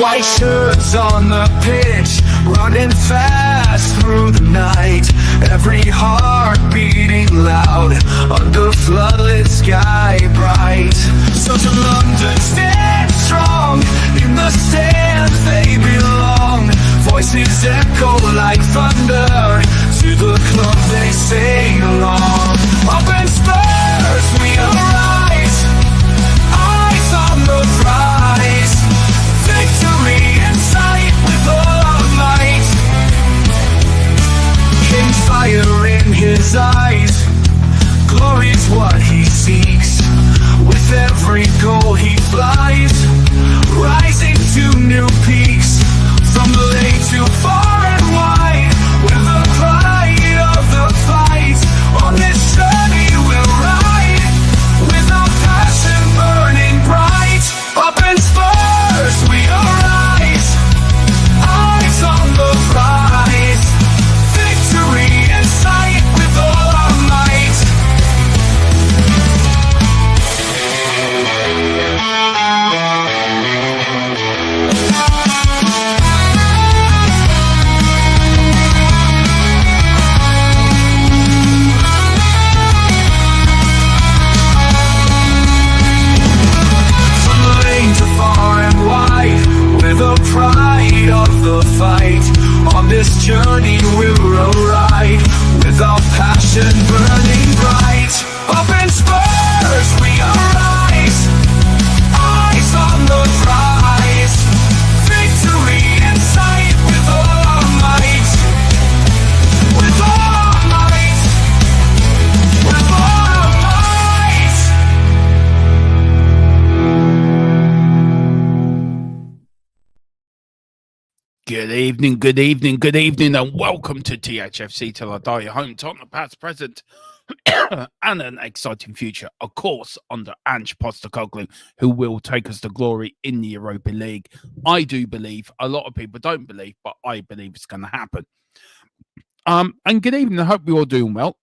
White shirts on the pitch, running fast through the night. Every heart beating loud under floodlit sky bright. So to London, stand strong, in the stands they belong. Voices echo like thunder, to the club they sing along. Up in Spurs we arise, eyes on the prize. Victory in sight with all our might. King fire in his eyes, glory's what he seeks. With every goal he flies, rising to new peaks. From the lake to far and wide, with the pride of the fight. On this journey we'll ride, with our passion burning bright. Up in Spurs we arise, eyes on the prize. Victory in sight with all our might. The pride of the fight. On this journey we'll ride, with our passion burning bright. Up in Spurs we arise, eyes on the prize. Victory in sight with all our might. With all our might. With all our might. Good evening, good evening, good evening, and welcome to THFC Till I Die, your home, Tottenham past, present, and an exciting future, of course, under Ange Postecoglou, who will take us to glory in the Europa League. I do believe, a lot of people don't believe, but I believe it's going to happen. And good evening, I hope you're all doing well.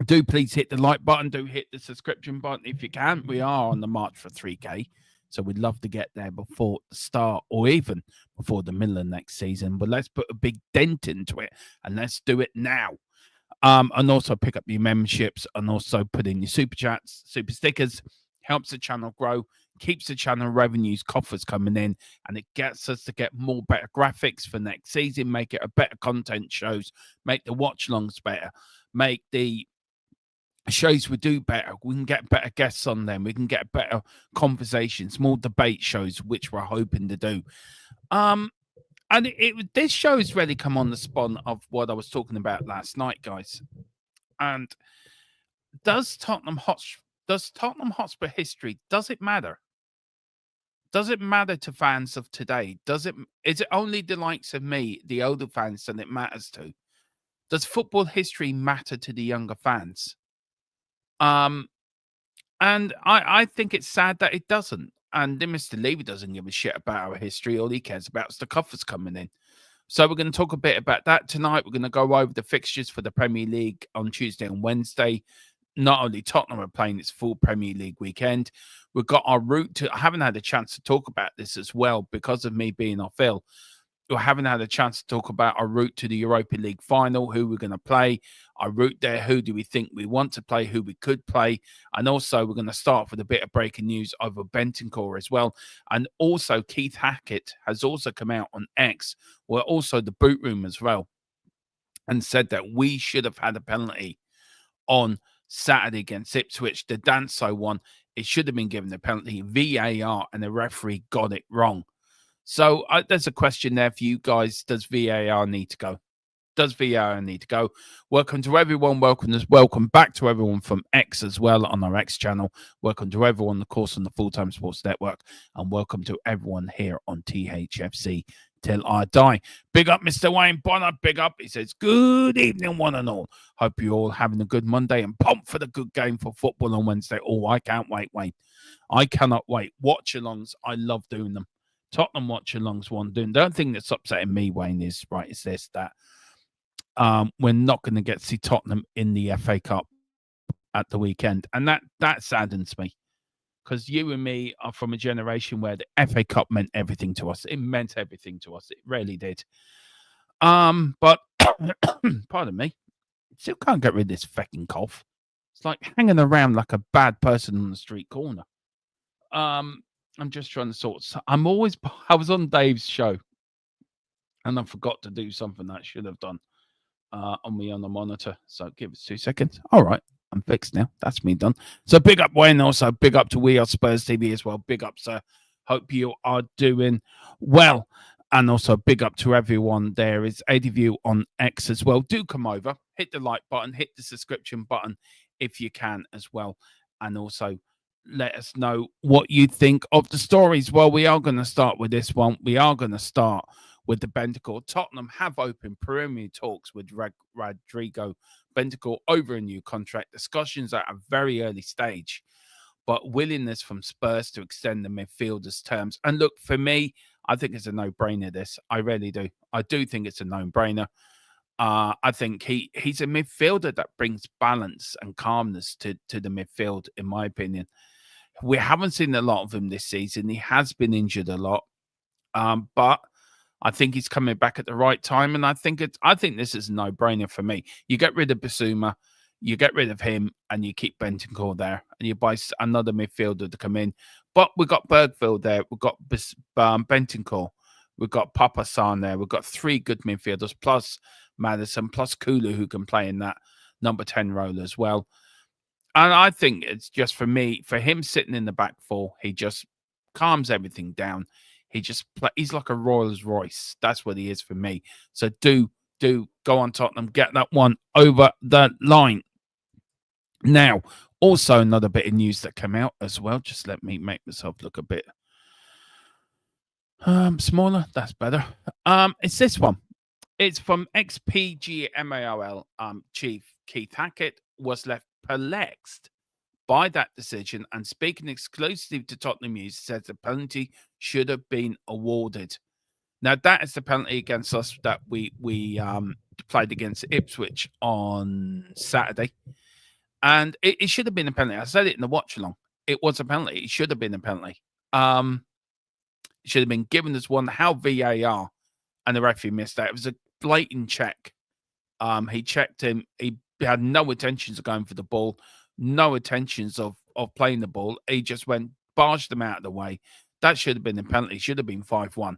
Do please hit the like button, do hit the subscription button if you can. We are on the march for 3K. So we'd love to get there before the start or even before the middle of next season. But let's put a big dent into it and let's do it now. And also pick up your memberships and also put in your super chats, super stickers. Helps the channel grow, keeps the channel revenues, coffers coming in, and it gets us to get more better graphics for next season, make it a better content shows, make the watch longs better, make the shows we do better. We can get better guests on them. We can get better conversations, more debate shows, which we're hoping to do. And this show has really come on the spawn of what I was talking about last night, guys. And does Tottenham Hotspur history, does it matter? Does it matter to fans of today? Is it only the likes of me, the older fans, that it matters to? Does football history matter to the younger fans? And I think it's sad that it doesn't. And Mr. Levy doesn't give a shit about our history. All he cares about is the coffers coming in. So we're going to talk a bit about that tonight. We're going to go over the fixtures for the Premier League on Tuesday and Wednesday. Not only Tottenham are playing its full Premier League weekend, we've got our route to... I haven't had a chance to talk about this as well because of me being off ill. We haven't had a chance to talk about our route to the Europa League final, who we're going to play, our route there, who do we think we want to play, who we could play. And also we're going to start with a bit of breaking news over Bentancur as well. And also Keith Hackett has also come out on X, where also the boot room as well, and said that we should have had a penalty on Saturday against Ipswich. The Danso one, it should have been given a penalty, VAR, and the referee got it wrong. So there's a question there for you guys. Does VAR need to go? Does VAR need to go? Welcome to everyone. Welcome back to everyone from X as well on our X channel. Welcome to everyone, of course, on the Full-Time Sports Network. And welcome to everyone here on THFC Till I Die. Big up, Mr. Wayne Bonner. Big up. He says, good evening, one and all. Hope you're all having a good Monday and pumped for the good game for football on Wednesday. Oh, I can't wait, Wayne. I cannot wait. Watch-alongs, I love doing them. Tottenham watch-alongs one doing. The only thing that's upsetting me, Wayne, is this, that we're not going to get to see Tottenham in the FA Cup at the weekend. And that saddens me. because you and me are from a generation where the FA Cup meant everything to us. It meant everything to us. It really did. But pardon me, still can't get rid of this fucking cough. It's like hanging around like a bad person on the street corner. I'm just trying to I was on Dave's show and I forgot to do something that I should have done on the monitor. So give us 2 seconds. All right. I'm fixed now. That's me done. So big up Wayne, also big up to We Are Spurs TV as well. Big up, sir. Hope you are doing well. And also big up to everyone. There is ADView on X as well. Do come over, hit the like button, hit the subscription button if you can as well. And also let us know what you think of the stories. Well, we are going to start with this one. We are going to start with the Bentancur. Tottenham have opened preliminary talks with Rodrigo Bentancur over a new contract. Discussions are at a very early stage, but willingness from Spurs to extend the midfielder's terms. And look, for me, I think it's a no-brainer, this. I really do. I do think it's a no-brainer. I think he's a midfielder that brings balance and calmness to the midfield, in my opinion. We haven't seen a lot of him this season. He has been injured a lot. But I think he's coming back at the right time, and I think this is a no-brainer for me. You get rid of Basuma, you get rid of him, and you keep Bentancur there, and you buy another midfielder to come in. But we've got Bergville there, we've got Bentancur, we've got Papasan there, we've got 3 good midfielders, plus Maddison, plus Kulu, who can play in that number 10 role as well. And I think it's just for him sitting in the back 4, he just calms everything down. He's like a Rolls Royce. That's what he is for me. So do go on Tottenham, get that one over the line. Now, also another bit of news that came out as well. Just let me make myself look a bit smaller. That's better. It's this one. It's from ex-PGMOL chief Keith Hackett was left perplexed by that decision, and speaking exclusively to Tottenham News, says the penalty should have been awarded. Now, that is the penalty against us that we played against Ipswich on Saturday, and it should have been a penalty. I said it in the watch along. It was a penalty. It should have been a penalty. It should have been given as one. How VAR and the referee missed that. It was a blatant check. He checked him. He had no intentions of going for the ball. No intentions of playing the ball. He just barged them out of the way. That should have been a penalty. Should have been 5-1.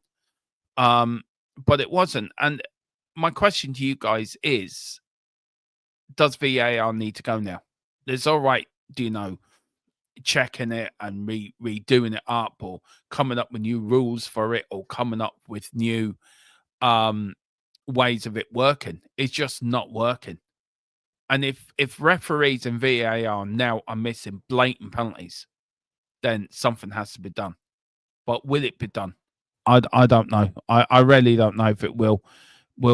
But it wasn't. And my question to you guys is, does VAR need to go now? It's all right, checking it and redoing it up, or coming up with new rules for it, or coming up with new ways of it working. It's just not working. And if referees and VAR now are missing blatant penalties, then something has to be done. But will it be done? I don't know. I really don't know if it will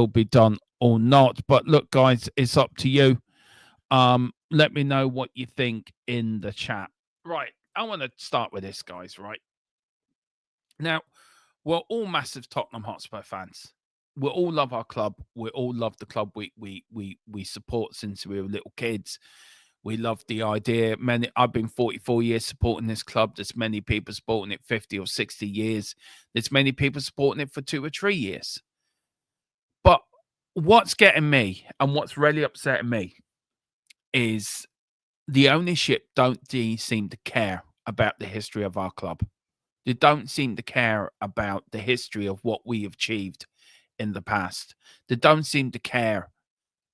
be done or not. But look, guys, it's up to you. Let me know what you think in the chat. Right. I want to start with this, guys, right? Now, we're all massive Tottenham Hotspur fans. We all love our club. We all love the club we support since we were little kids. We love the idea. I've been 44 years supporting this club. There's many people supporting it 50 or 60 years. There's many people supporting it for 2 or 3 years. But what's getting me and what's really upsetting me is the ownership don't seem to care about the history of our club. They don't seem to care about the history of what we have achieved in the past. They don't seem to care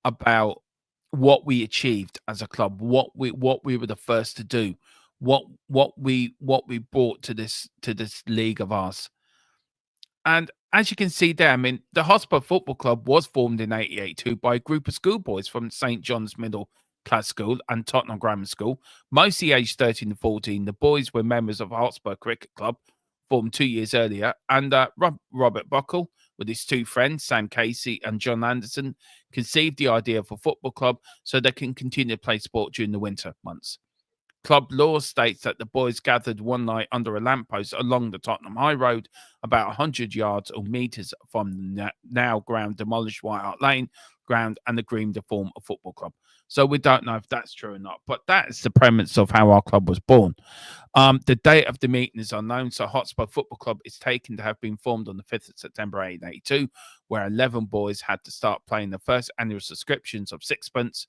about what we achieved as a club, what we were the first to do, what we brought to this league of ours. And as you can see there, I mean, the Hotspur Football Club was formed in 1982 by a group of schoolboys from St. John's Middle Class School and Tottenham Grammar School, mostly aged 13 to 14. The boys were members of Hotspur Cricket Club, formed 2 years earlier, and Robert Buckle, with his 2 friends, Sam Casey and John Anderson, conceived the idea for a football club so they can continue to play sport during the winter months. Club law states that the boys gathered one night under a lamppost along the Tottenham High Road, about 100 yards or metres from the now ground demolished White Hart Lane ground, and agreed to form a football club. So we don't know if that's true or not. But that is the premise of how our club was born. The date of the meeting is unknown. So Hotspur Football Club is taken to have been formed on the 5th of September 1882, where 11 boys had to start paying the first annual subscriptions of sixpence.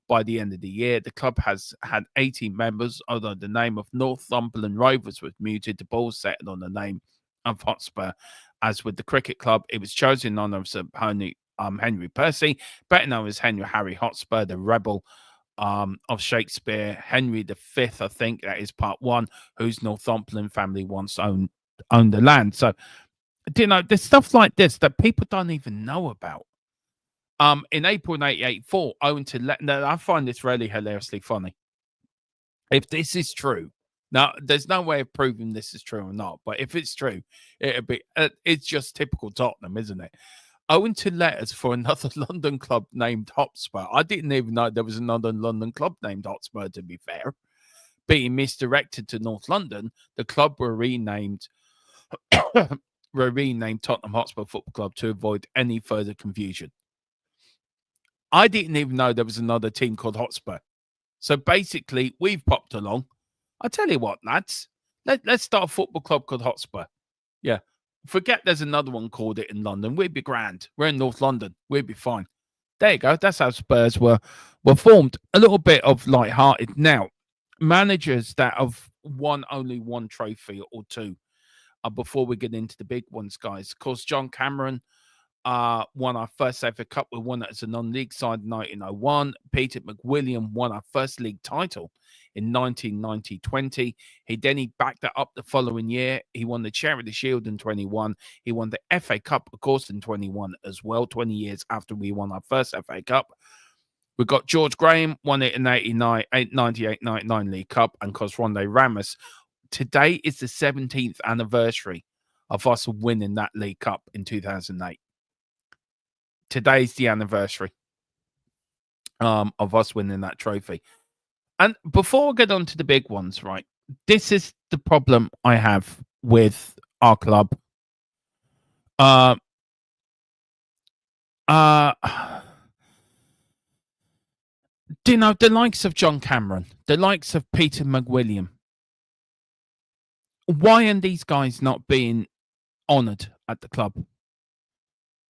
By the end of the year, the club has had 18 members, although the name of Northumberland Rovers was muted. The ball settled on the name of Hotspur. As with the cricket club, it was chosen in honor of Sir Henry Percy, better known as Henry Harry Hotspur, the rebel of Shakespeare. Henry V, I think that is part one, whose Northumberland family once owned the land. So, there's stuff like this that people don't even know about. In April 1884, owing to now, I find this really hilariously funny. If this is true, now there's no way of proving this is true or not, but if it's true, it'd be it's just typical Tottenham, isn't it? Owing to letters for another London club named Hotspur. I didn't even know there was another London club named Hotspur, to be fair. Being misdirected to North London, the club were renamed Tottenham Hotspur Football Club to avoid any further confusion. I didn't even know there was another team called Hotspur. So basically, we've popped along. I tell you what, lads, let's start a football club called Hotspur. Yeah. Forget there's another one called it in London. We'd be grand. We're in North London. We'd be fine. There you go. That's how Spurs were formed. A little bit of light-hearted. Now, managers that have won only one trophy or two before we get into the big ones, guys. Of course, John Cameron won our first FA Cup. We won it as a non-league side in 1901. Peter McWilliam won our first league title in 1990-20. He backed that up the following year. He won the Charity Shield in 21. He won the FA Cup, of course, in 21 as well, 20 years after we won our first FA Cup. We got George Graham, won it in 98-99 League Cup, and Ronde Ramos. Today is the 17th anniversary of us winning that League Cup in 2008. Today's the anniversary of us winning that trophy. And before I get on to the big ones, right, this is the problem I have with our club. The likes of John Cameron, the likes of Peter McWilliam, why are these guys not being honoured at the club?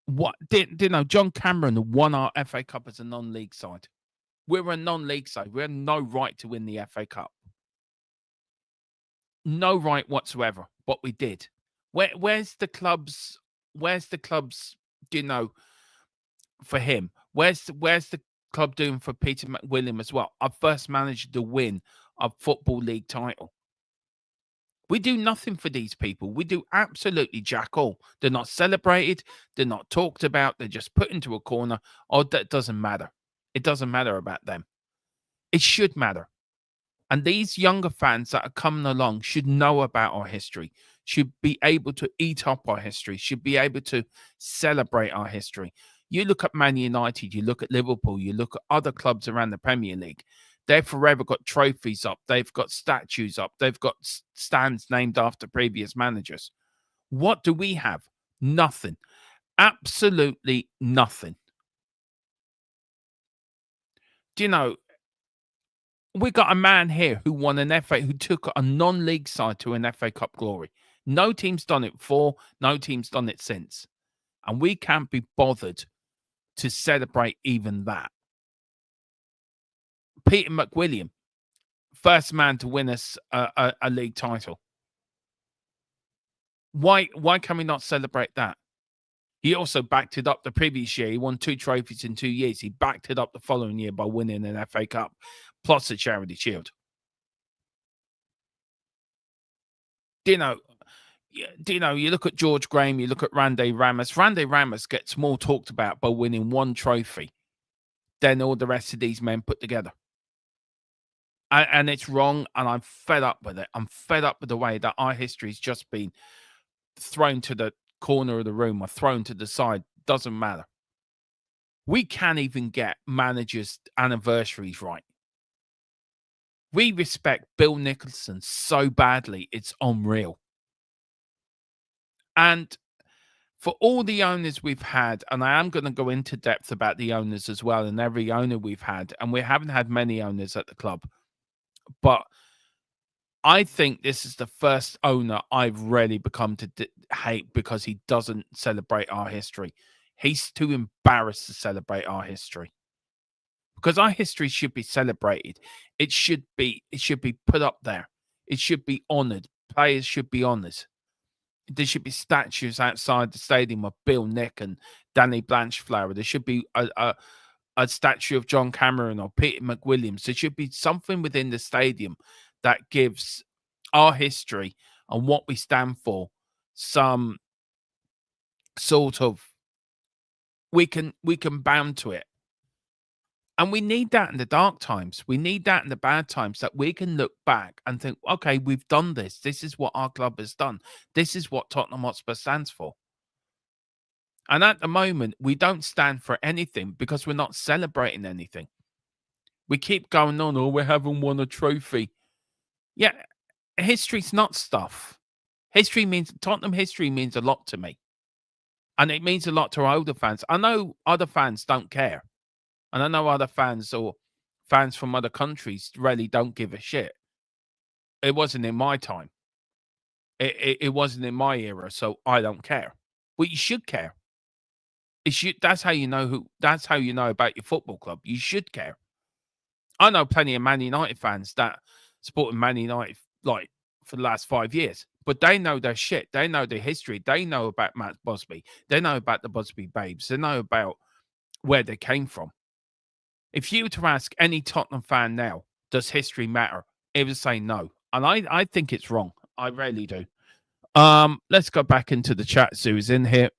What John Cameron won our FA Cup as a non-league side. We're a non-league side. We have no right to win the FA Cup. No right whatsoever. But we did. Where's the clubs? Where's the clubs? For him? Where's the club doing for Peter McWilliam as well? Our first manager to win a football league title. We do nothing for these people. We do absolutely jack all. They're not celebrated. They're not talked about. They're just put into a corner. Oh, that doesn't matter. It doesn't matter about them. It should matter. And these younger fans that are coming along should know about our history, should be able to eat up our history, should be able to celebrate our history. You look at Man United, you look at Liverpool, you look at other clubs around the Premier League. They've forever got trophies up. They've got statues up. They've got stands named after previous managers. What do we have? Nothing. Absolutely nothing. We got a man here who won an FA, who took a non-league side to an FA Cup glory. No team's done it before. No team's done it since. And we can't be bothered to celebrate even that. Peter McWilliam, first man to win us a league title. Why can we not celebrate that? He also backed it up the previous year. He won 2 trophies in 2 years. He backed it up the following year by winning an FA Cup, plus a Charity Shield. You look at George Graham, you look at Randy Ramos. Randy Ramos gets more talked about by winning 1 trophy than all the rest of these men put together. And it's wrong, and I'm fed up with it. I'm fed up with the way that our history's just been thrown to the corner of the room or thrown to the side. Doesn't matter. We can't even get managers' anniversaries right. We respect Bill Nicholson so badly, it's unreal. And for all the owners we've had, and I am going to go into depth about the owners as well, and every owner we've had, and we haven't had many owners at the club, but I think this is the first owner I've really become to hate because he doesn't celebrate our history. He's too embarrassed to celebrate our history. Because our history should be celebrated. It should be put up there. It should be honored. Players should be honored. There should be statues outside the stadium of Bill Nick and Danny Blanchflower. There should be a statue of John Cameron or Peter McWilliams. There should be something within the stadium that gives our history and what we stand for some sort of we can bound to it. And we need that in the dark times. We need that in the bad times, that we can look back and think, okay, we've done this. This is what our club has done. This is what Tottenham Hotspur stands for. And at the moment, we don't stand for anything because we're not celebrating anything. We keep going on, oh, we haven't won a trophy. Yeah, history's not stuff. Tottenham history means a lot to me. And it means a lot to our older fans. I know other fans don't care. And I know other fans or fans from other countries really don't give a shit. It wasn't in my time. It wasn't in my era, so I don't care. But you should care. That's how you know about your football club. You should care. I know plenty of Man United fans that supported Man United like for the last 5 years, but they know their shit. They know their history. They know about Matt Busby. They know about the Busby Babes. They know about where they came from. If you were to ask any Tottenham fan now, does history matter? It would say no. And I think it's wrong. I really do. Let's go back into the chat. Sue's in here.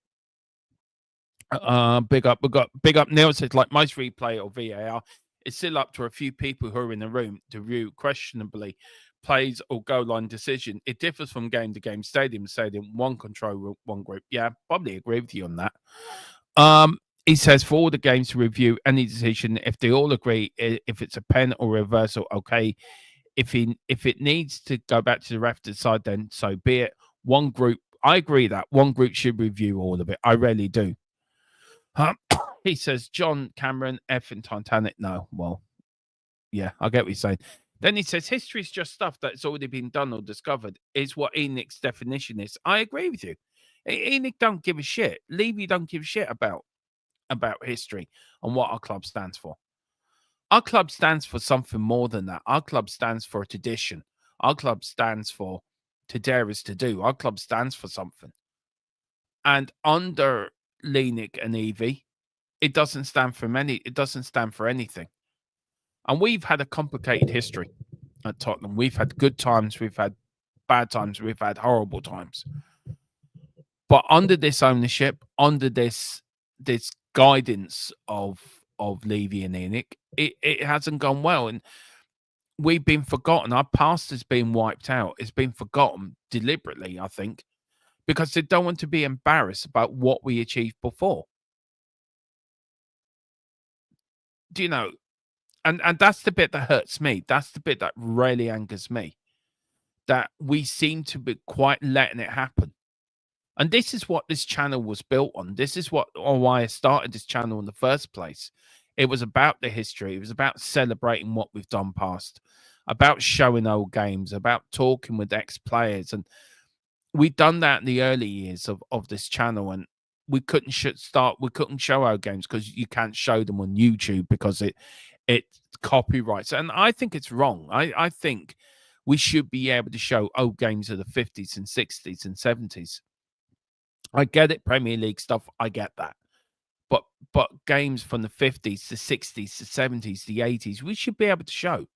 Big up. We got big up. Neil says, like most replay or VAR, it's still up to a few people who are in the room to view questionably plays or goal line decision. It differs from game to game, stadium to stadium, one control, one group. Yeah, probably agree with you on that. He says, for all the games to review any decision, if they all agree, if it's a pen or reversal, okay. If it needs to go back to the ref to decide, then so be it. One group, I agree that one group should review all of it. I really do. He says, John Cameron, F in Titanic. No, well, yeah, I get what you're saying. Then he says, history is just stuff that's already been done or discovered, is what Enoch's definition is. I agree with you. Enoch don't give a shit. Levy don't give a shit about history and what our club stands for. Our club stands for something more than that. Our club stands for a tradition. Our club stands for to dare is to do. Our club stands for something. And under Lenick and Evie, it doesn't stand for anything. And we've had a complicated history at Tottenham. We've had good times, we've had bad times, we've had horrible times. But under this ownership, under this guidance of Levy and Enoch, it hasn't gone well. And we've been forgotten. Our past has been wiped out. It's been forgotten deliberately, I think, because they don't want to be embarrassed about what we achieved before. Do you know? And that's the bit that hurts me. That's the bit that really angers me. That we seem to be quite letting it happen. And this is what this channel was built on. This is why I started this channel in the first place. It was about the history. It was about celebrating what we've done past, about showing old games, about talking with ex-players. And we've done that in the early years of this channel. And we couldn't show our games because you can't show them on YouTube because it copyrights. And I think it's wrong. I think we should be able to show old games of the 50s and 60s and 70s. I get it, Premier League stuff, I get that. But games from the 50s, the 60s, the 70s, the 80s, we should be able to show.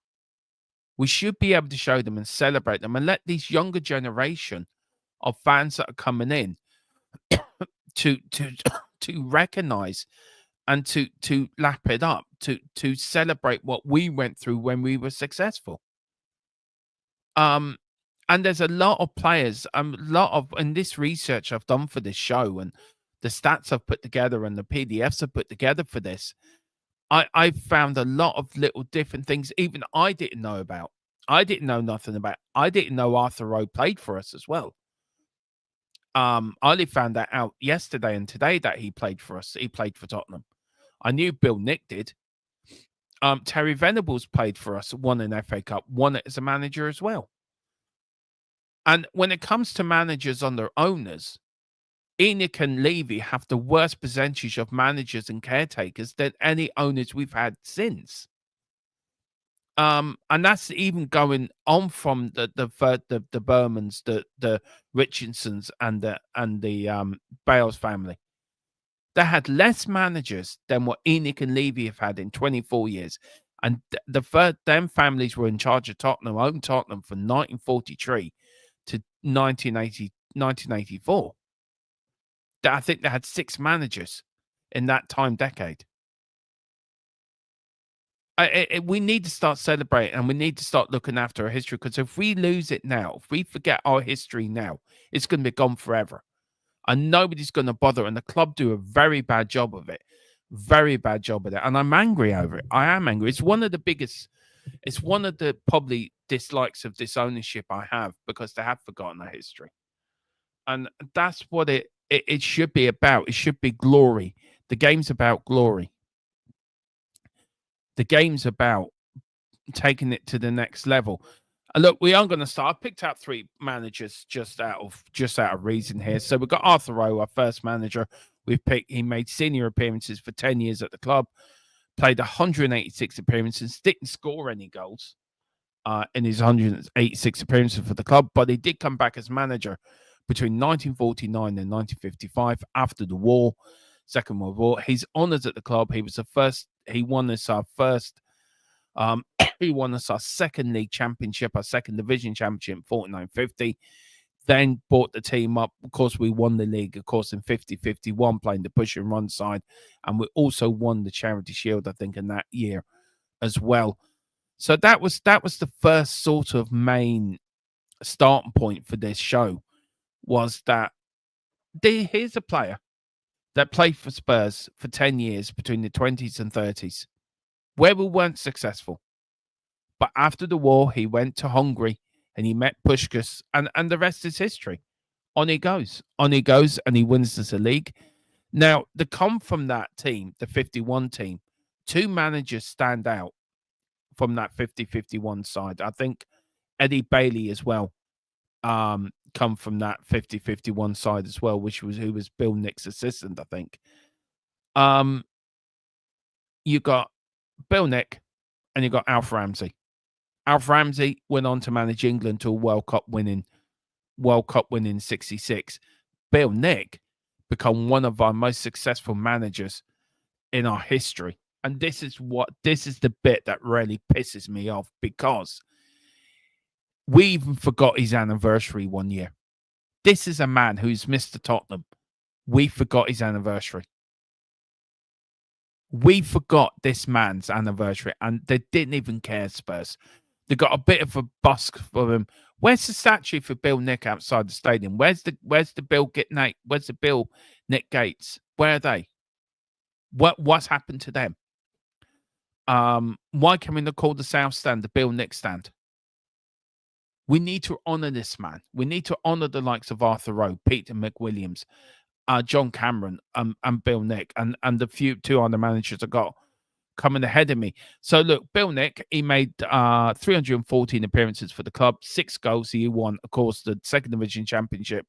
We should be able to show them and celebrate them and let these younger generation of fans that are coming in to recognize and to lap it up, to celebrate what we went through when we were successful. And there's a lot of players, in this research I've done for this show and the stats I've put together and the PDFs I've put together for this, I've found a lot of little different things even I didn't know about. I didn't know nothing about. I didn't know Arthur Rowe played for us as well. I only found that out yesterday and today that he played for us. He played for Tottenham. I knew Bill Nick did. Terry Venables played for us, won an FA Cup, won it as a manager as well. And when it comes to managers under owners, Enoch and Levy have the worst percentage of managers and caretakers than any owners we've had since. And that's even going on from the Bermans, the Richardsons, and the Bales family. They had less managers than what Enoch and Levy have had in 24 years. And them families were in charge of Tottenham, owned Tottenham from 1943 to 1984. I think they had 6 managers in that time decade. We need to start celebrating, and we need to start looking after our history, because if we lose it now, if we forget our history now, it's going to be gone forever. And nobody's going to bother. And the club do a very bad job of it. Very bad job of it. And I'm angry over it. I am angry. It's one of the probably dislikes of this ownership I have, because they have forgotten our history. And that's what it should be about. It should be glory. The game's about glory. The game's about taking it to the next level. And look, we are going to start. I picked out 3 managers just out of reason here. So we've got Arthur Rowe, our first manager. We've picked. He made senior appearances for 10 years at the club, played 186 appearances, didn't score any goals in his 186 appearances for the club, but he did come back as manager between 1949 and 1955 after the war, Second World War. He's honours at the club. He was the first. He won us our first. He won us our second league championship, our second division championship in 49-50. Then brought the team up. Of course, we won the league, of course, in 50-51, playing the push and run side. And we also won the Charity Shield, I think, in that year as well. So that was the first sort of main starting point for this show, was that here's a player that played for Spurs for 10 years between the 20s and 30s, where we weren't successful. But after the war, he went to Hungary and he met Puskás, and the rest is history. On he goes, and he wins us a league. Now, the come from that team, the 51 team, 2 managers stand out from that 50-51 side. I think Eddie Bailey as well come from that 50-51 side as well, who was Bill Nick's assistant, I think. You got Bill Nick and you got Alf Ramsey. Alf Ramsey went on to manage England to a World Cup winning 66. Bill Nick become one of our most successful managers in our history. And this is the bit that really pisses me off, because we even forgot his anniversary one year. This is a man who's Mr. Tottenham. We forgot his anniversary. We forgot this man's anniversary, and they didn't even care, Spurs. They got a bit of a busk for him. Where's the statue for Bill Nick outside the stadium? Where's the Bill Nick Gates? Where are they? What's happened to them? Why can we not call the South Stand the Bill Nick Stand? We need to honour this man. We need to honour the likes of Arthur Rowe, Peter McWilliams, John Cameron, and Bill Nick, and the 2 other managers I got coming ahead of me. So look, Bill Nick, he made 314 appearances for the club, 6 goals. He won, of course, the second division championship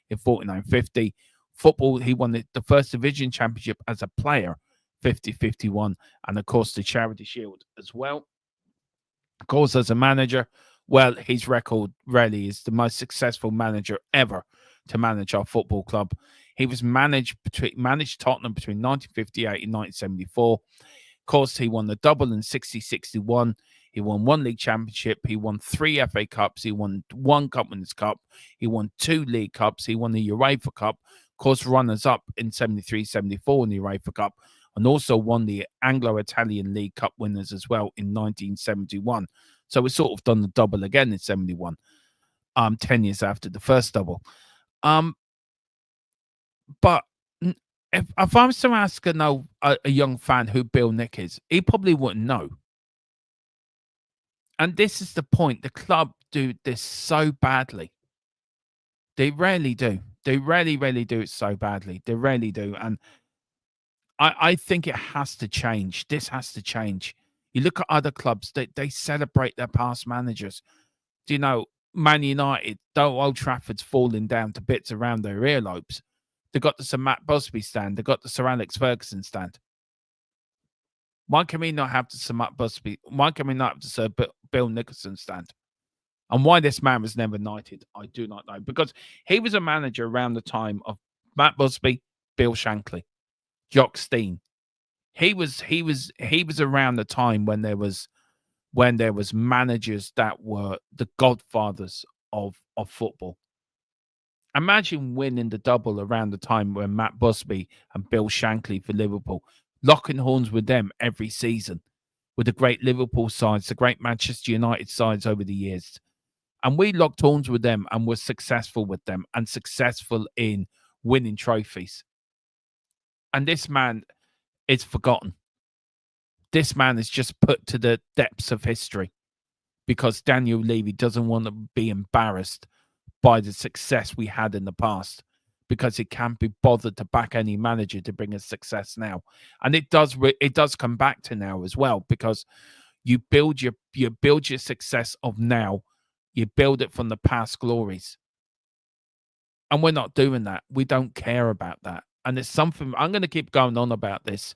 in 49-50. Football, he won the first division championship as a player, 50-51, and of course the Charity Shield as well. Of course, as a manager, well, his record really is the most successful manager ever to manage our football club. He was managed Tottenham between 1958 and 1974. Of course, he won the double in 60-61. He won 1 league championship. He won 3 FA Cups. He won 1 Cup Winners' Cup. He won 2 League Cups. He won the UEFA Cup. Of course, runners-up in 73-74 in the UEFA Cup, and also won the Anglo-Italian League Cup winners as well in 1971. So we sort of done the double again in 71, 10 years after the first double. But if I was to ask a young fan who Bill Nick is, he probably wouldn't know. And this is the point. The club do this so badly. They rarely do. They really, really do it so badly. They really do. And I think it has to change. This has to change. You look at other clubs, they celebrate their past managers. Do you know, Man United, though Old Trafford's falling down to bits around their earlobes, they got the Sir Matt Busby stand, they got the Sir Alex Ferguson stand. Why can we not have the Sir Matt Busby? Why can we not have the Sir Bill Nicholson stand? And why this man was never knighted, I do not know. Because he was a manager around the time of Matt Busby, Bill Shankly, Jock Stein. He was around the time when there was managers that were the godfathers of football. Imagine winning the double around the time when Matt Busby and Bill Shankly for Liverpool, locking horns with them every season, with the great Liverpool sides, the great Manchester United sides over the years. And we locked horns with them and were successful with them and successful in winning trophies. And this man is forgotten. This man is just put to the depths of history because Daniel Levy doesn't want to be embarrassed by the success we had in the past, because he can't be bothered to back any manager to bring us success now. And it does come back to now as well, because you build your success of now, you build it from the past glories. And we're not doing that. We don't care about that. And it's something I'm going to keep going on about this.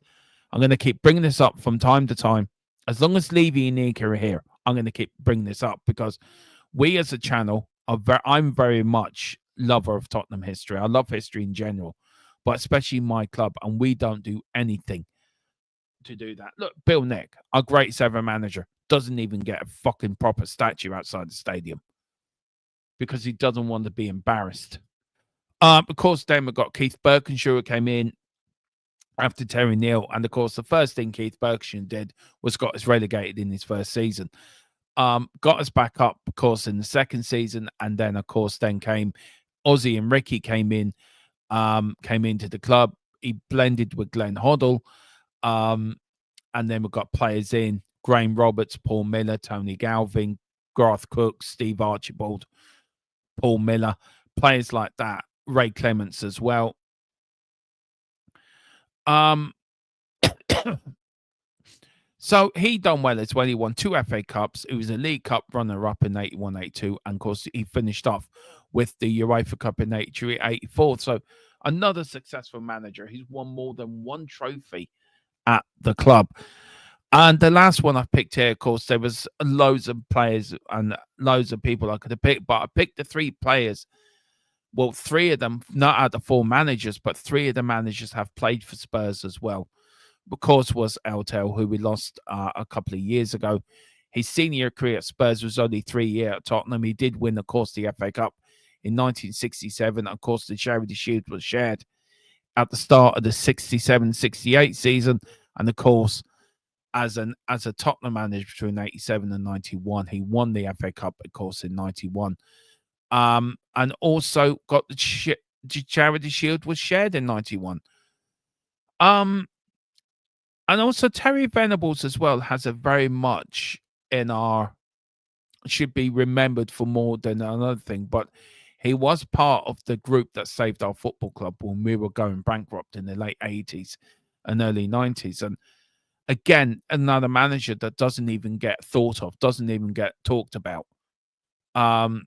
I'm going to keep bringing this up from time to time. As long as Levy and Nika are here, I'm going to keep bringing this up, because we as a channel I'm very much lover of Tottenham history. I love history in general, but especially my club, and we don't do anything to do that. Look, Bill Nick, our greatest ever manager, doesn't even get a fucking proper statue outside the stadium because he doesn't want to be embarrassed. Of course, then we've got Keith Birkinshaw who came in after Terry Neal, and of course, the first thing Keith Birkinshaw did was got us relegated in his first season. Got us back up, of course, in the second season, and then, of course, then came Ozzy and Ricky came into the club. He blended with Glenn Hoddle, and then we've got players in Graham Roberts, Paul Miller, Tony Galvin, Garth Cook, Steve Archibald, Paul Miller, players like that, Ray Clements as well. So he done well as well. He won 2 FA Cups. He was a League Cup runner-up in 81-82. And, of course, he finished off with the UEFA Cup in 83-84. So another successful manager. He's won more than 1 trophy at the club. And the last one I picked here, of course, there was loads of players and loads of people I could have picked. But I picked the 3 players. Well, 3 of them, not out of 4 managers, but 3 of the managers have played for Spurs as well. Of course, was Eltel, who we lost a couple of years ago. His senior career at Spurs was only 3 years at Tottenham. He did win, of course, the FA Cup in 1967. Of course, the Charity Shield was shared at the start of the 67-68 season. And, of course, as a Tottenham manager between 87 and 91, he won the FA Cup, of course, in 91. And also got the Charity Shield was shared in 91. And also Terry Venables as well has a very much should be remembered for more than another thing, but he was part of the group that saved our football club when we were going bankrupt in the late 80s and early 90s. And again, another manager that doesn't even get thought of, doesn't even get talked about. And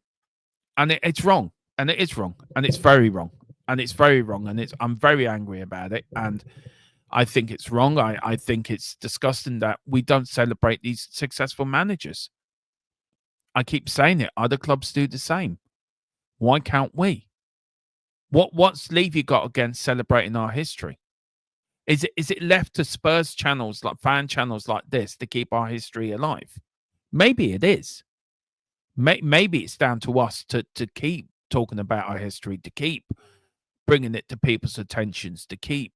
it's wrong. And it is wrong. And it's very wrong. And it's very wrong. And I'm very angry about it. And I think it's wrong. I think it's disgusting that we don't celebrate these successful managers. I keep saying it. Other clubs do the same. Why can't we? What's Levy got against celebrating our history? Is it left to Spurs channels, like fan channels like this, to keep our history alive? Maybe it is. Maybe it's down to us to keep talking about our history, to keep bringing it to people's attentions, to keep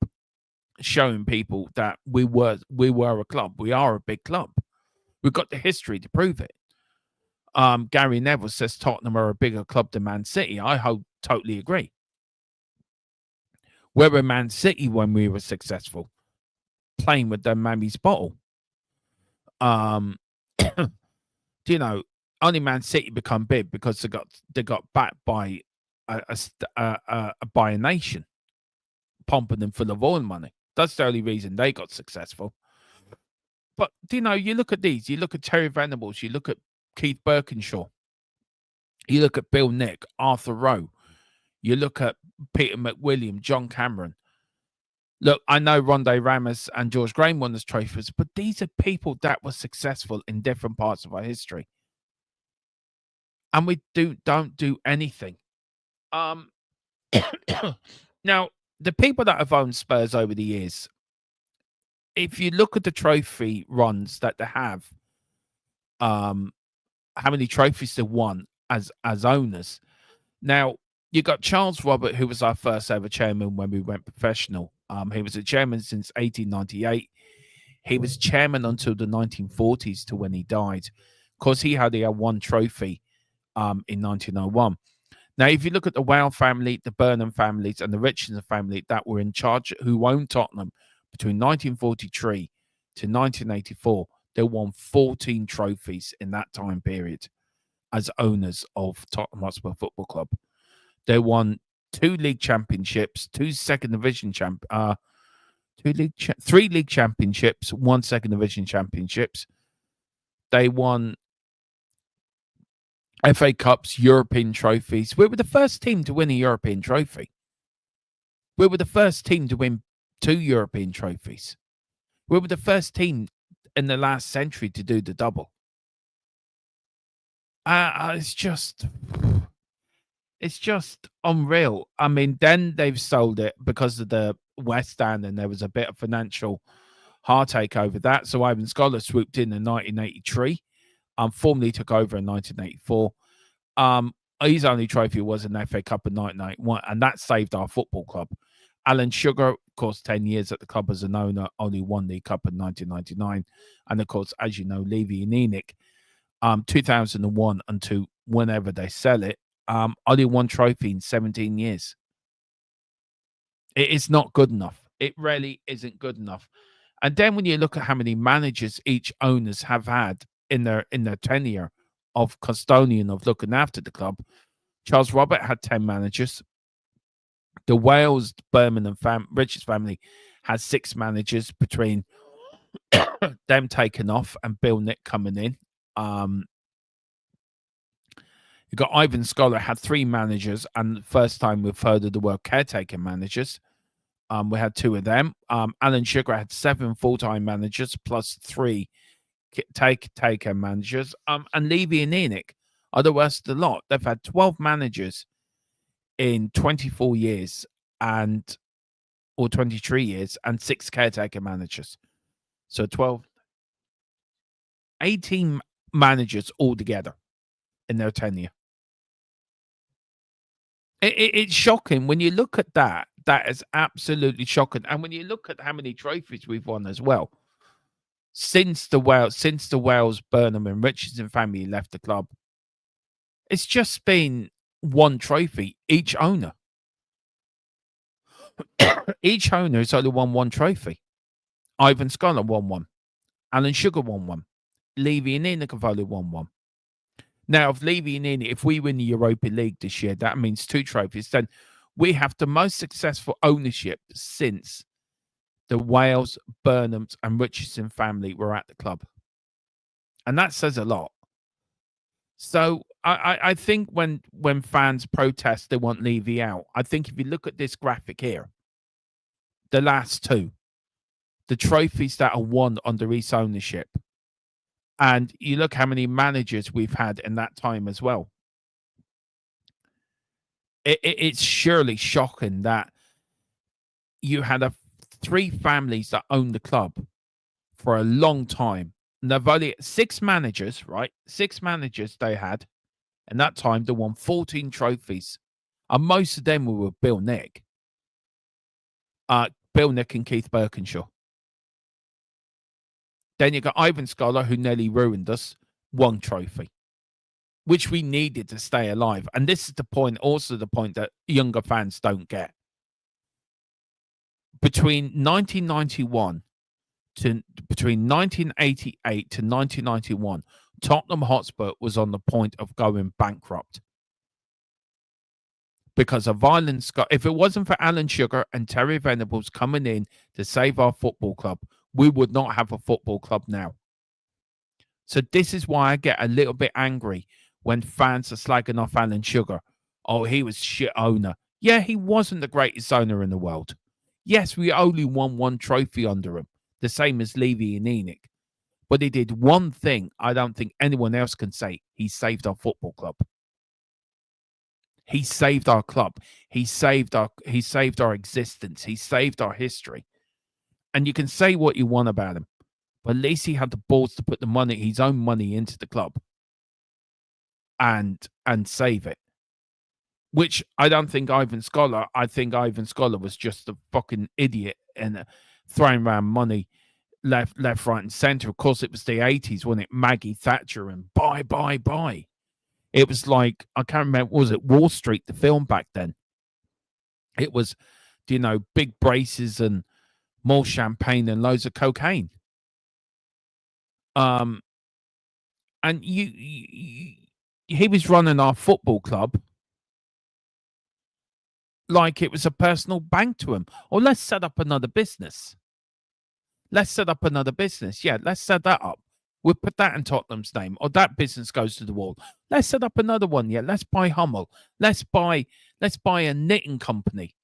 showing people that we were a club. We are a big club. We've got the history to prove it. Gary Neville says Tottenham are a bigger club than Man City. I totally agree. Where were Man City when we were successful? Playing with their mammy's bottle. Do you know, only Man City become big because they got backed by by a nation, pumping them full of oil money. That's the only reason they got successful. But, you look at these, you look at Terry Venables, you look at Keith Birkinshaw, you look at Bill Nick, Arthur Rowe, you look at Peter McWilliam, John Cameron. Look, I know Ronde Ramos and George Graham won those trophies, but these are people that were successful in different parts of our history. And we don't do anything. Now, the people that have owned Spurs over the years, if you look at the trophy runs that they have, how many trophies they won as owners. Now, you got Charles Robert, who was our first ever chairman when we went professional. He was a chairman since 1898. He was chairman until the 1940s to when he died. Of course, he had one trophy in 1901. Now, if you look at the Whale family, the Burnham families, and the Richardson family that were in charge, who owned Tottenham between 1943 to 1984, they won 14 trophies in that time period as owners of Tottenham Hotspur Football Club. They won 2 league championships, 2 second division 3 league championships, 1 second division championships. They won FA Cups, European trophies. We were the first team to win a European trophy. We were the first team to win 2 European trophies. We were the first team in the last century to do the double. It's just unreal. I mean, then they've sold it because of the West End, and there was a bit of financial heartache over that. So Ivan Scholar swooped in 1983. Formally took over in 1984. His only trophy was an FA Cup in 1991, and that saved our football club. Alan Sugar, of course, 10 years at the club as an owner, only won the cup in 1999. And of course, as you know, Levy and Enoch, 2001 until whenever they sell it, only 1 trophy in 17 years. It is not good enough. It really isn't good enough. And then when you look at how many managers each owners have had in their tenure of custodian of looking after the club, Charles Robert had 10 managers. The Wales, Birmingham, Richards family had 6 managers between them taking off and Bill Nick coming in. You got Ivan Scholar had 3 managers, and the first time we've heard of the word caretaker managers. We had 2 of them. Alan Sugar had 7 full-time managers plus 3 taker managers. And Levy and Enoch are the worst of the lot. They've had 12 managers in 24 years or 23 years and 6 caretaker managers. So 18 managers altogether in their tenure. It's shocking when you look at that. That is absolutely shocking. And when you look at how many trophies we've won as well, since the Wales, Burnham and Richardson family left the club, it's just been 1 trophy each owner. Each owner has only won 1 trophy. Ivan Scholar won 1. Alan Sugar won 1. Levy and Enoch have only won 1. Now, if Levy and Enoch, if we win the Europa League this year, that means 2 trophies. Then we have the most successful ownership since the Wales, Burnhams and Richardson family were at the club. And that says a lot. So I think when fans protest, they want Levy out. I think if you look at this graphic here, the last 2, the trophies that are won under his ownership, and you look how many managers we've had in that time as well. It's surely shocking that you had 3 families that owned the club for a long time. And they've only 6 managers, right? 6 managers they had. And that time they won 14 trophies. And most of them were with Bill Nick. Bill Nick and Keith Birkinshaw. Then you got Ivan Scholar, who nearly ruined us, 1 trophy, which we needed to stay alive. And this is the point, also the point that younger fans don't get. Between 1988 to 1991, Tottenham Hotspur was on the point of going bankrupt. because of Ireland Scott. If it wasn't for Alan Sugar and Terry Venables coming in to save our football club, we would not have a football club now. So this is why I get a little bit angry when fans are slagging off Alan Sugar. Oh, he was shit owner. Yeah, he wasn't the greatest owner in the world. Yes, we only won one trophy under him, the same as Levy and Enoch. But he did one thing I don't think anyone else can say. He saved our football club. He saved our club. He saved our existence. He saved our history. And you can say what you want about him, but at least he had the balls to put the money, his own money, into the club and save it. Which I don't think Ivan Scholar. I think Ivan Scholar was just a fucking idiot and throwing around money left, right, and centre. Of course, it was the 80s, wasn't it? Maggie Thatcher and buy. It was like, I can't remember, was it Wall Street, the film back then? It was, you know, big braces and more champagne and loads of cocaine. And he was running our football club like it was a personal bank to him. Or let's set up another business. Yeah, let's set that up. We'll put that in Tottenham's name, or that business goes to the wall. Let's set up another one. Yeah, let's buy Hummel. Let's buy a knitting company.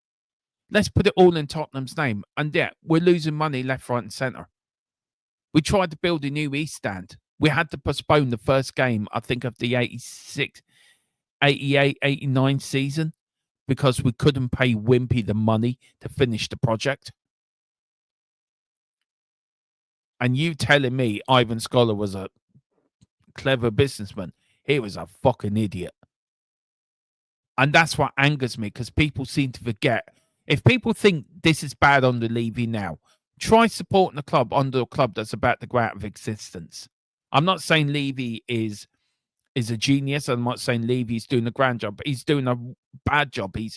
Let's put it all in Tottenham's name. And yeah, we're losing money left, right, and centre. We tried to build a new East Stand. We had to postpone the first game, I think, of the 86, 88, 89 season because we couldn't pay Wimpy the money to finish the project. And you telling me Ivan Scholar was a clever businessman. He was a fucking idiot. And that's what angers me, because people seem to forget. If people think this is bad under Levy now, try supporting a club under a club that's about to go out of existence. I'm not saying Levy is a genius. I'm not saying Levy's doing a grand job, but he's doing a bad job. He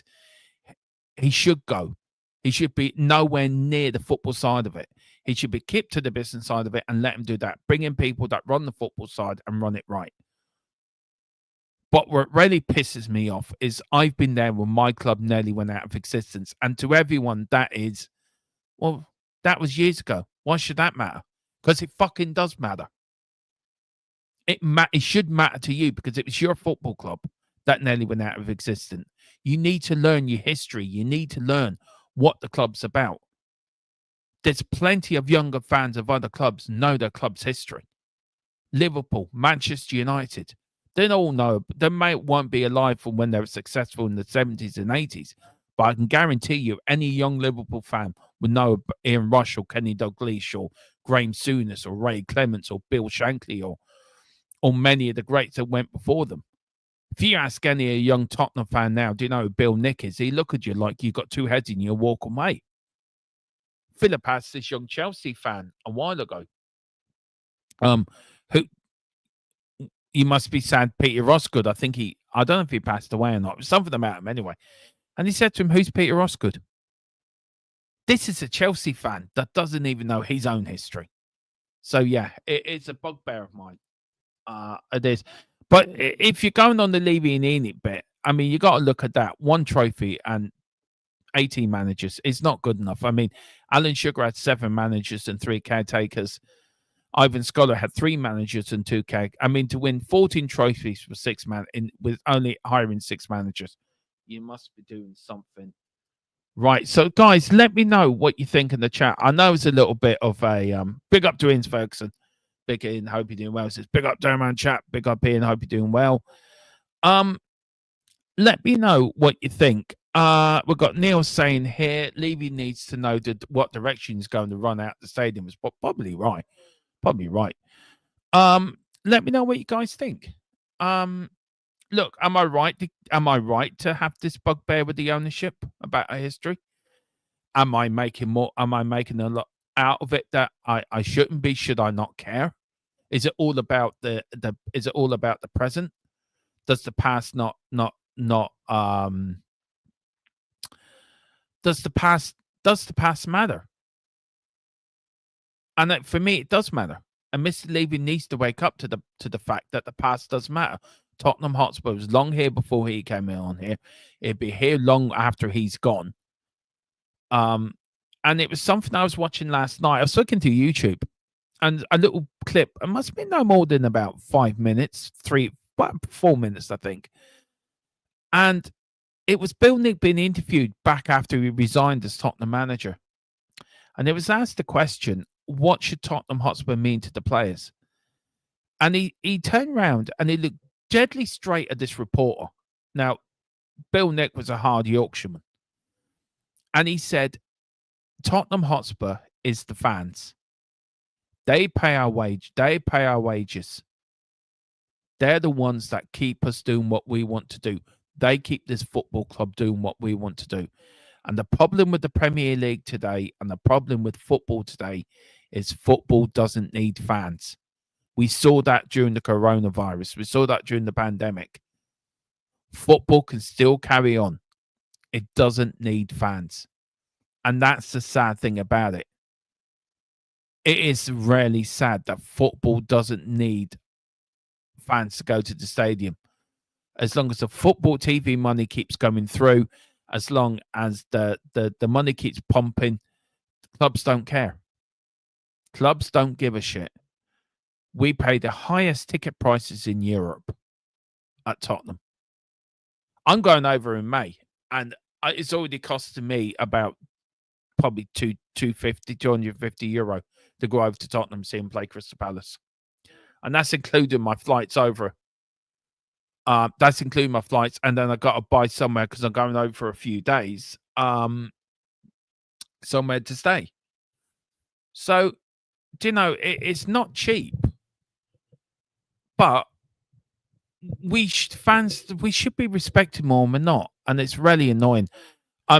should go. He should be nowhere near the football side of it. He should be kept to the business side of it and let him do that. Bring in people that run the football side and run it right. But what really pisses me off is I've been there when my club nearly went out of existence. And to everyone, that is, well, that was years ago. Why should that matter? Because it fucking does matter. It should matter to you because it was your football club that nearly went out of existence. You need to learn your history. You need to learn what the club's about. There's plenty of younger fans of other clubs know their club's history. Liverpool, Manchester United, they all know. They won't be alive from when they were successful in the 70s and 80s. But I can guarantee you any young Liverpool fan would know Ian Rush or Kenny Dalglish or Graham Souness or Ray Clements or Bill Shankly or many of the greats that went before them. If you ask any young Tottenham fan now, do you know who Bill Nick is? He look at you like you've got two heads and you walk away. Philip asked this young Chelsea fan a while ago, who you must be sad Peter Osgood. I don't know if he passed away or not. It was something about him anyway. And he said to him, who's Peter Osgood? This is a Chelsea fan that doesn't even know his own history. So yeah, it's a bugbear of mine. It is. But if you're going on the Levy and Enoch bit, I mean, you got to look at that. One trophy and 18 managers is not good enough. I mean, Alan Sugar had 7 managers and 3 caretakers. Ivan Scholar had 3 managers and 2 care. I mean, to win 14 trophies for 6 man with only hiring 6 managers, you must be doing something right. So, guys, let me know what you think in the chat. I know it's a little bit of a big up to Ian Ferguson. Big Ian, hope you're doing well. Says big up Derman chat. Big up Ian, hope you're doing well. Let me know what you think. We've got Neil saying here, Levy needs to know what direction he's going to run out the stadium. Is probably right. Probably right. Let me know what you guys think. Look, am I right to have this bugbear with the ownership about our history? Am I making a lot out of it that I shouldn't be? Should I not care? Is it all about the present? Does the past does the past matter? And for me, it does matter. And Mr. Levy needs to wake up to the fact that the past does matter. Tottenham Hotspur was long here before he came on here. It'd be here long after he's gone. And it was something I was watching last night. I was looking to YouTube, and a little clip. It must have been no more than about 5 minutes, 4 minutes, I think. And it was Bill Nick being interviewed back after he resigned as Tottenham manager. And it was asked the question, what should Tottenham Hotspur mean to the players? And he turned around and he looked deadly straight at this reporter. Now, Bill Nick was a hard Yorkshireman. And he said, Tottenham Hotspur is the fans. They pay our wage. They pay our wages. They're the ones that keep us doing what we want to do. They keep this football club doing what we want to do. And the problem with the Premier League today and the problem with football today is football doesn't need fans. We saw that during the coronavirus. We saw that during the pandemic. Football can still carry on. It doesn't need fans. And that's the sad thing about it. It is really sad that football doesn't need fans to go to the stadium. As long as the football TV money keeps coming through, as long as the money keeps pumping, clubs don't care. Clubs don't give a shit. We pay the highest ticket prices in Europe at Tottenham. I'm going over in May, and it's already costing me about probably 250 euro to go over to Tottenham, see him play Crystal Palace. And that's including my flights over. That's including my flights, and then I got to buy somewhere because I'm going over for a few days. Somewhere to stay. So, it's not cheap, but we should be respected more, and we're not, and it's really annoying.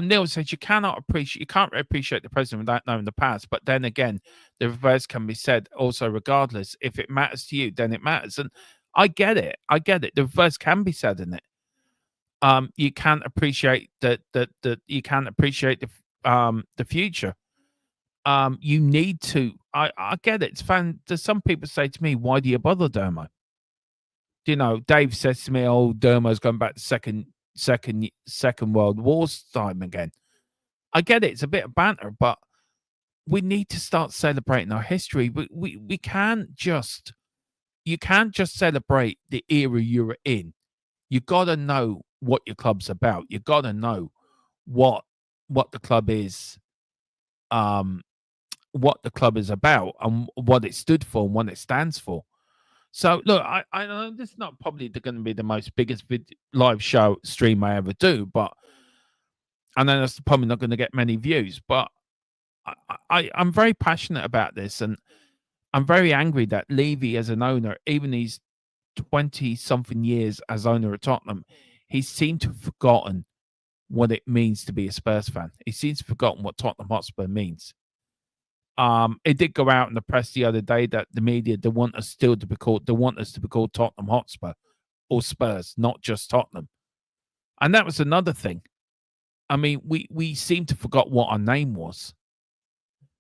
Neil says you can't appreciate the president without knowing the past, but then again, the reverse can be said also. Regardless, if it matters to you, then it matters, and I get it. The reverse can be said in it. You can't appreciate that you can't appreciate the future. You need to. I get it. It's fun. There's some people say to me, "Why do you bother, Dermo?" Dave says to me, "Oh, Dermo's going back to Second World War's time again." I get it. It's a bit of banter, but we need to start celebrating our history. We can't just. You can't just celebrate the era you're in. You got to know what your club's about. You got to know what the club is, what the club is about, and what it stood for and what it stands for. So look, I know this is not probably going to be the most biggest live show stream I ever do, but I know that's probably not going to get many views. But I'm very passionate about this, and I'm very angry that Levy, as an owner, even he's 20-something years as owner of Tottenham, he seemed to have forgotten what it means to be a Spurs fan. He seems to have forgotten what Tottenham Hotspur means. It did go out in the press the other day that the media, they want us to be called Tottenham Hotspur or Spurs, not just Tottenham. And that was another thing. I mean, we seem to forgot what our name was.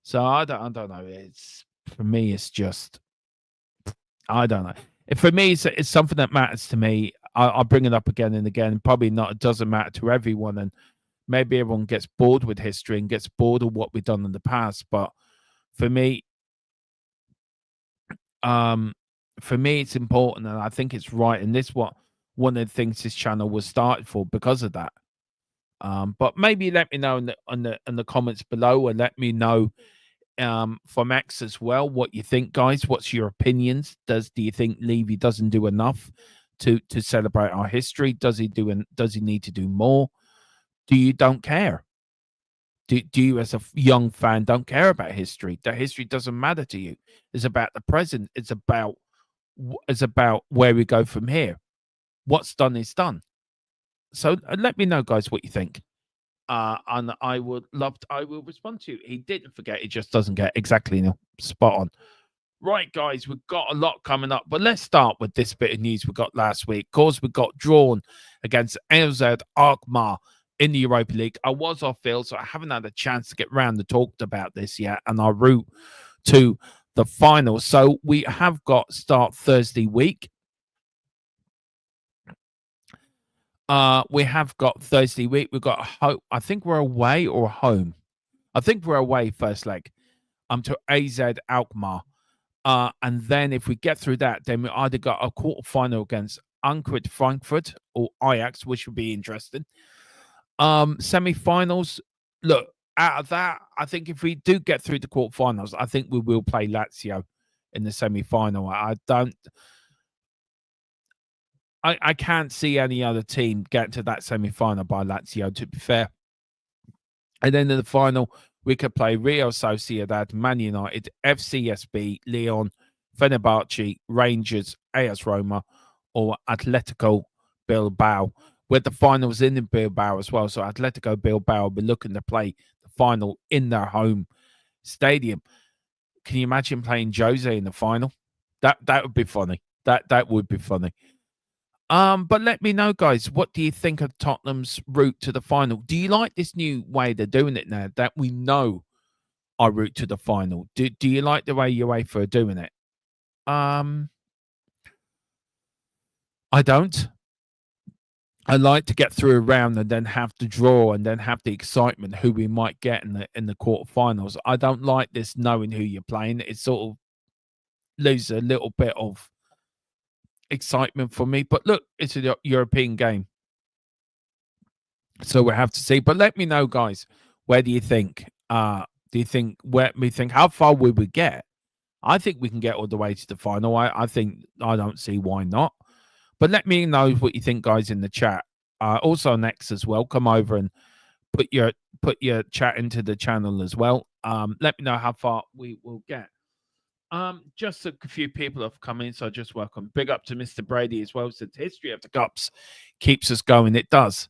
So I don't know. For me, it's just, I don't know. For me, it's something that matters to me. I'll bring it up again and again. Probably not. It doesn't matter to everyone, and maybe everyone gets bored with history and gets bored of what we've done in the past. But for me, it's important, and I think it's right. And this one of the things this channel was started for because of that. But maybe let me know in the comments below, and let me know from X as well what you think, guys. What's your opinions? Do you think Levy doesn't do enough to celebrate our history? Does he need to do more? Do you don't care? Do you, as a young fan, don't care about history? That history doesn't matter to you. It's about the present. It's about where we go from here. What's done is done. So let me know, guys, what you think. And I will respond to you. He didn't forget. He just doesn't get exactly spot on. Right, guys, we've got a lot coming up, but let's start with this bit of news we got last week. Of course, we got drawn against AZ Alkmaar in the Europa League. I was off field, so I haven't had a chance to get round to talk about this yet, and our route to the final. So we have got start Thursday week. We have got Thursday week. We've got I think we're away or home. I think we're away first leg. To AZ Alkmaar. And then if we get through that, then we either got a quarterfinal against Eintracht Frankfurt or Ajax, which would be interesting. Semi-finals. Look, out of that, I think if we do get through the quarterfinals, I think we will play Lazio in the semi-final. I can't see any other team get to that semi-final by Lazio, to be fair. And then in the final, we could play Real Sociedad, Man United, FCSB, Lyon, Fenerbahce, Rangers, AS Roma, or Atletico Bilbao, with the finals in Bilbao as well. So Atletico Bilbao will be looking to play the final in their home stadium. Can you imagine playing Jose in the final? That would be funny. That would be funny. But let me know, guys, what do you think of Tottenham's route to the final? Do you like this new way they're doing it now, that we know our route to the final? Do you like the way UEFA are doing it? I don't. I like to get through a round and then have the draw and then have the excitement who we might get in the quarterfinals. I don't like this knowing who you're playing. It sort of loses a little bit of excitement for me. But look, it's a European game, so we'll have to see. But let me know, guys, where do you think? Do you think how far will we get? I think we can get all the way to the final. I think I don't see why not. But let me know what you think, guys, in the chat. Also, next as well, come over and put your chat into the channel as well. Let me know how far we will get. Just a few people have come in, so just welcome. Big up to Mr. Brady as well. Said history of the cups keeps us going. It does.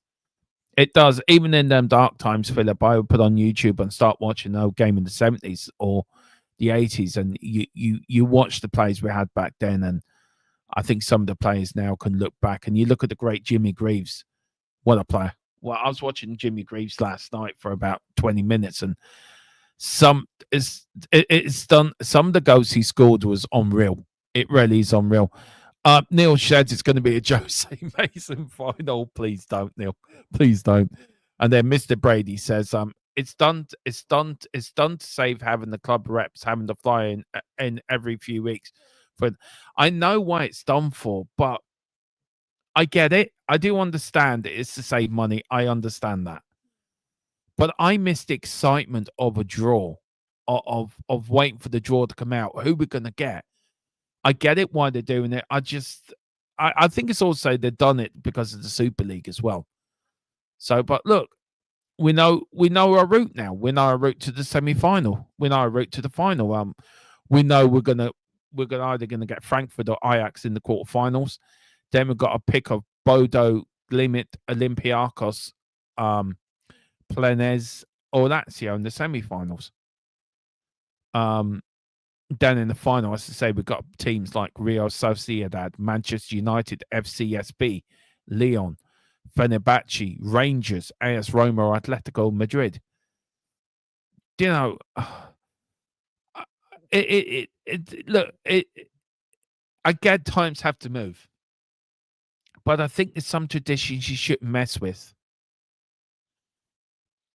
It does. Even in them dark times, Philip, I would put on YouTube and start watching a game in the 70s or the 80s, and you watch the plays we had back then, and I think some of the players now can look back, and you look at the great Jimmy Greaves. What a player. Well, I was watching Jimmy Greaves last night for about 20 minutes, and it's done. Some of the goals he scored was unreal. It really is unreal. Neil Sheds, it's going to be a Jose Mason final. Please don't, Neil. Please don't. And then Mr. Brady says, it's done to save having the club reps having to fly in every few weeks. But I know why it's done for, but I get it. I do understand it's to save money. I understand that. But I miss the excitement of a draw, of waiting for the draw to come out. Who we're going to get. I get it why they're doing it. I think it's also they've done it because of the Super League as well. So, but look, we know our route now. We know our route to the semi-final. We know our route to the final. We know we're either gonna get Frankfurt or Ajax in the quarterfinals. Then we've got a pick of Bodo, Glimt, Olympiacos, Plenez, or Lazio in the semi-finals. Then in the final, as I say, we've got teams like Real Sociedad, Manchester United, FCSB, Lyon, Fenerbahce, Rangers, AS Roma, or Atletico Madrid. You know, I get times have to move, but I think there's some traditions you shouldn't mess with.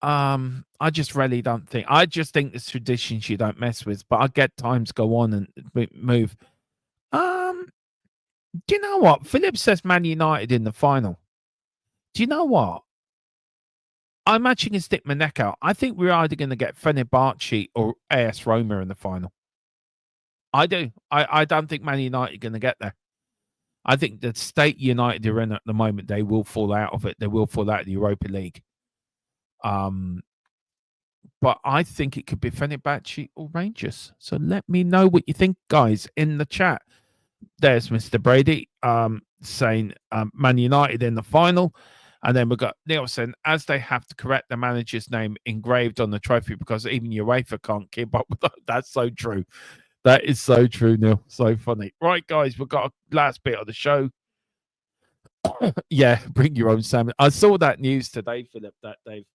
I just really don't think. I just think there's traditions you don't mess with, but I get times go on and move. Do you know what? Philip says Man United in the final. Do you know what? I'm actually going to stick my neck out. I think we're either going to get Fenerbahce or AS Roma in the final. I do. I don't think Man United are going to get there. I think the state United are in at the moment, they will fall out of it. They will fall out of the Europa League. But I think it could be Fenerbahce or Rangers. So let me know what you think, guys, in the chat. There's Mr. Brady saying Man United in the final. And then we've got Nielsen, as they have to correct the manager's name engraved on the trophy because even UEFA can't keep up with that. That's so true. That is so true, Neil. So funny. Right, guys, we've got a last bit of the show. Yeah, bring your own salmon. I saw that news today, Philip, that they've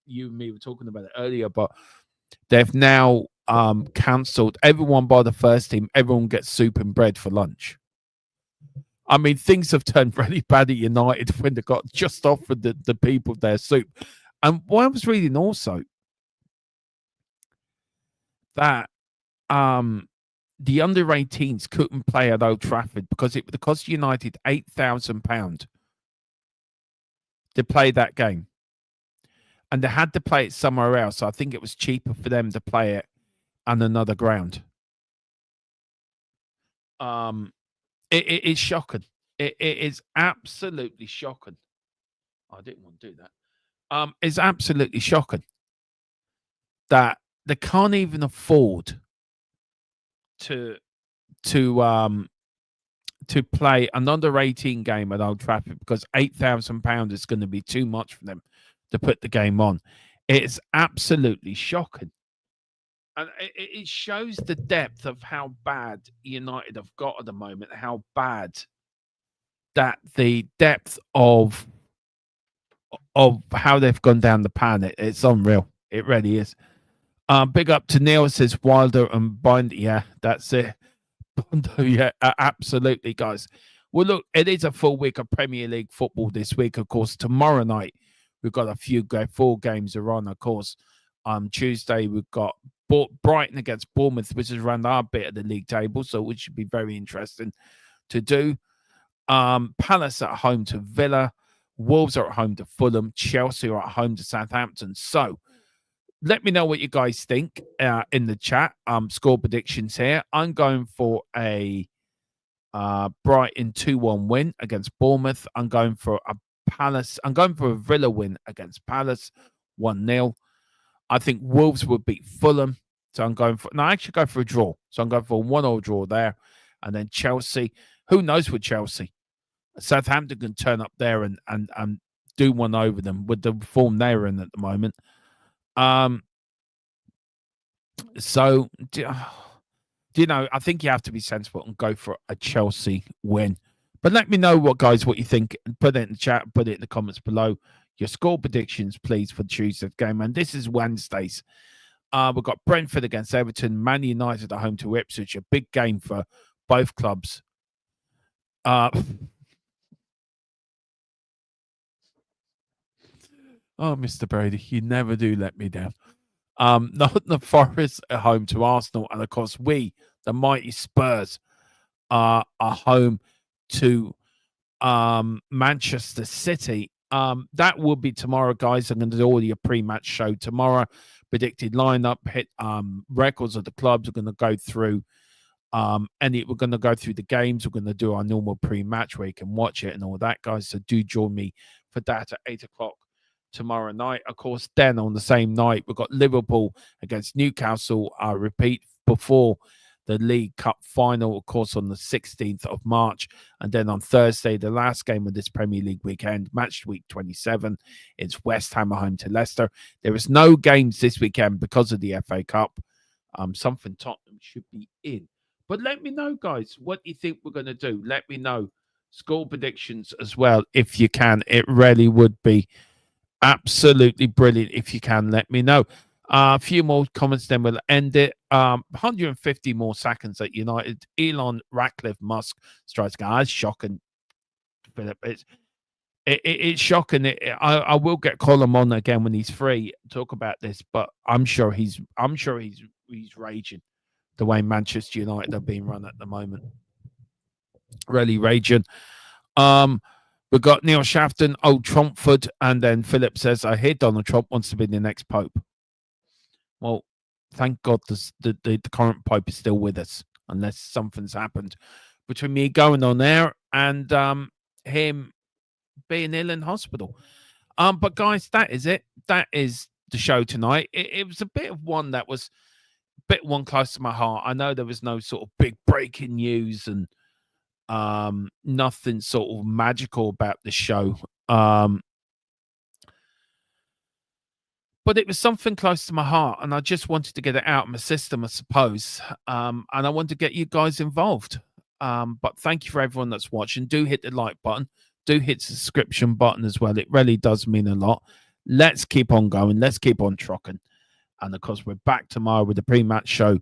you and me were talking about it earlier, but they've now cancelled everyone by the first team. Everyone gets soup and bread for lunch. I mean, things have turned really bad at United when they got just offered the people their soup. And what I was reading also that the under 18s couldn't play at Old Trafford because it would cost United £8,000 to play that game. And they had to play it somewhere else. So I think it was cheaper for them to play it on another ground. It's shocking. It is absolutely shocking. I didn't want to do that. It's absolutely shocking that they can't even afford to play an under 18 game at Old Trafford because £8,000 is going to be too much for them to put the game on. It's absolutely shocking. And it shows the depth of how bad United have got at the moment, how bad that the depth of how they've gone down the pan. It's unreal. It really is. Big up to Neil, says Wilder and Binder. Yeah, that's it. Yeah, absolutely, guys. Well, look, it is a full week of Premier League football this week. Of course, tomorrow night we've got a few 4 games are on. Of course, Tuesday we've got Brighton against Bournemouth, which is around our bit of the league table, so which should be very interesting to do. Palace are at home to Villa, Wolves are at home to Fulham, Chelsea are at home to Southampton. So let me know what you guys think in the chat. Score predictions here. I'm going for a Brighton 2-1 win against Bournemouth. I'm going for a Villa win against Palace 1-0. I think Wolves will beat Fulham. So I'm going for I actually go for a draw. So I'm going for a 1-1 draw there. And then Chelsea. Who knows with Chelsea? Southampton can turn up there and do one over them with the form they're in at the moment. So do you know, I think you have to be sensible and go for a Chelsea win. But let me know what you think. Put it in the chat, put it in the comments below. Your score predictions, please, for Tuesday's game. And this is Wednesdays. We've got Brentford against Everton, Man United at home to Ipswich. A big game for both clubs. Oh, Mr. Brady, you never do let me down. Nottingham Forest at home to Arsenal. And, of course, we, the mighty Spurs, are home to Manchester City. That will be tomorrow, guys. I'm going to do all your pre-match show tomorrow. Predicted lineup, hit records of the clubs. We're going to go through we're going to go through the games. We're going to do our normal pre-match where you can watch it and all that, guys. So do join me for that at 8 o'clock tomorrow night. Of course, then on the same night, we've got Liverpool against Newcastle. Repeat before the League Cup final, of course, on the 16th of March. And then on Thursday, the last game of this Premier League weekend, match week 27, it's West Ham at home to Leicester. There is no games this weekend because of the FA Cup. Something Tottenham should be in. But let me know, guys, what you think we're going to do. Let me know. Score predictions as well, if you can. It really would be absolutely brilliant if you can. Let me know. A few more comments, then we'll end it. 150 more seconds at United. Elon Ratcliffe Musk strikes. It's shocking, Philip. It's shocking. I will get Colin on again when he's free to talk about this, but I'm sure he's raging the way Manchester United are being run at the moment. Really raging. We've got Neil Shafton, Old Trumpford, and then Philip says, I hear Donald Trump wants to be the next Pope. Well, thank God the current Pope is still with us, unless something's happened between me going on there and him being ill in hospital. But guys, that is it. That is the show tonight. It was a bit of one that was a bit one close to my heart. I know there was no sort of big breaking news and nothing sort of magical about the show. But it was something close to my heart, and I just wanted to get it out of my system, I suppose. And I want to get you guys involved. But thank you for everyone that's watching. Do hit the like button. Do hit the subscription button as well. It really does mean a lot. Let's keep on going. Let's keep on trucking. And, of course, we're back tomorrow with the pre-match show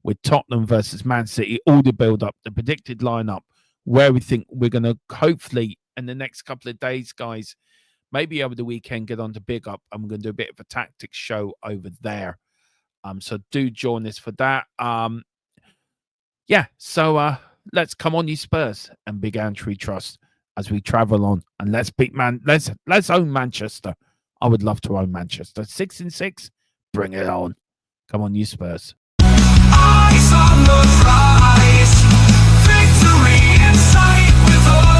with Tottenham versus Man City. All the build-up, the predicted lineup. where we think we're going to hopefully in the next couple of days, guys, maybe over the weekend, get on to Big Up, and we're going to do a bit of a tactics show over there. So do join us for that. Yeah, so let's come on, you Spurs and Big Antry Trust, as we travel on, and let's own Manchester. I would love to own Manchester. 6-6, bring it on. Come on, you Spurs. Eyes on the prize, victory in sight with all.